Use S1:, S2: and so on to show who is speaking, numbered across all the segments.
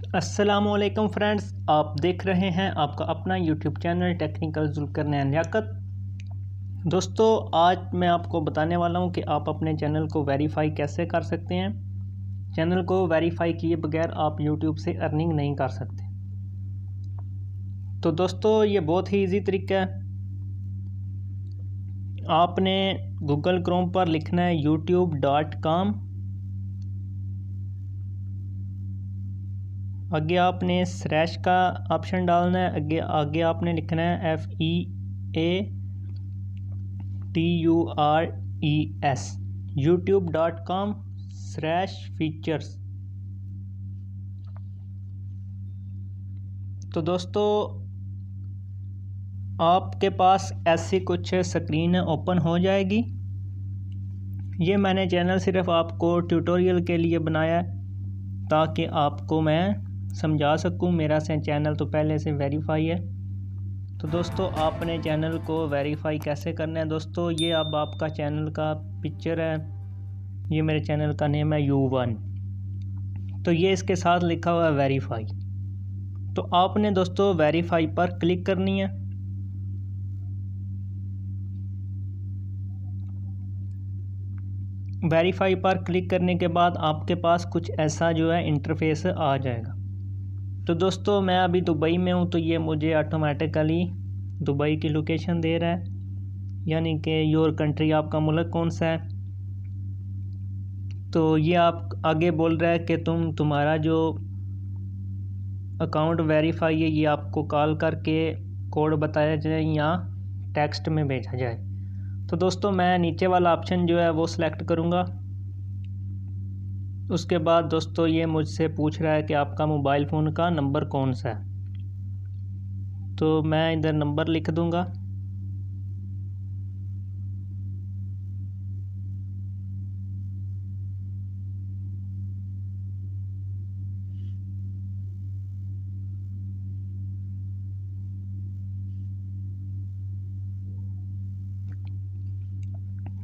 S1: अस्सलामुअलैकुम फ्रेंड्स, आप देख रहे हैं आपका अपना YouTube channel technical Zulqarnain Liaquat. दोस्तों, आज मैं आपको बताने वाला हूं कि आप अपने चैनल को वेरीफाई कैसे कर सकते हैं। चैनल को वेरीफाई किए बगैर आप यूट्यूब से अर्निंग नहीं कर सकते। तो दोस्तों, ये बहुत ही इजी तरीका है। आपने गूगल क्रोम पर लिखना है youtube.com। आगे आपने स्लैश का ऑप्शन डालना है। आगे आपने लिखना है FEATURES youtube.com/features। तो दोस्तों, आपके पास ऐसी कुछ स्क्रीन ओपन हो जाएगी। ये मैंने चैनल सिर्फ आपको ट्यूटोरियल के लिए बनाया है ताकि आपको मैं समझा सकूं। मेरा चैनल तो पहले से वेरीफाई है। तो दोस्तों, आपने चैनल को वेरीफाई कैसे करना है। दोस्तों, ये अब आपका चैनल का पिक्चर है। ये मेरे चैनल का नेम है U1। तो ये इसके साथ लिखा हुआ है वेरीफाई। तो आपने दोस्तों वेरीफाई पर क्लिक करनी है। वेरीफाई पर क्लिक करने के बाद आपके पास कुछ ऐसा जो है इंटरफेस आ जाएगा। तो दोस्तों, मैं अभी दुबई में हूँ, तो ये मुझे ऑटोमेटिकली दुबई की लोकेशन दे रहा है, यानी कि योर कंट्री, आपका मुल्क कौन सा है। तो ये आप आगे बोल रहा है कि तुम्हारा जो अकाउंट वेरीफाई है ये आपको कॉल करके कोड बताया जाए या टेक्स्ट में भेजा जाए। तो दोस्तों, मैं नीचे वाला ऑप्शन जो है वो सिलेक्ट करूँगा। उसके बाद दोस्तों, ये मुझसे पूछ रहा है कि आपका मोबाइल फ़ोन का नंबर कौन सा है। तो मैं इधर नंबर लिख दूँगा।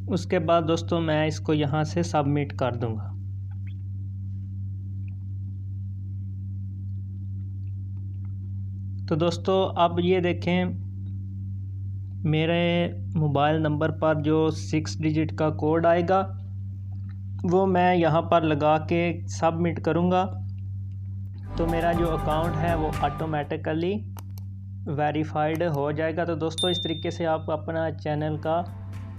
S1: उसके बाद दोस्तों, मैं इसको यहाँ से सबमिट कर दूँगा। तो दोस्तों, अब ये देखें, मेरे मोबाइल नंबर पर जो 6 डिजिट का कोड आएगा वो मैं यहाँ पर लगा के सबमिट करूँगा। तो मेरा जो अकाउंट है वो ऑटोमेटिकली वेरीफाइड हो जाएगा। तो दोस्तों, इस तरीके से आप अपना चैनल का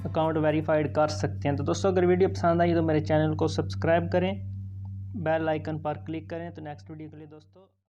S1: अकाउंट वेरीफाइड कर सकते हैं। तो दोस्तों, अगर वीडियो पसंद आई तो मेरे चैनल को सब्सक्राइब करें, बेल आइकन पर क्लिक करें। तो नेक्स्ट वीडियो के लिए दोस्तों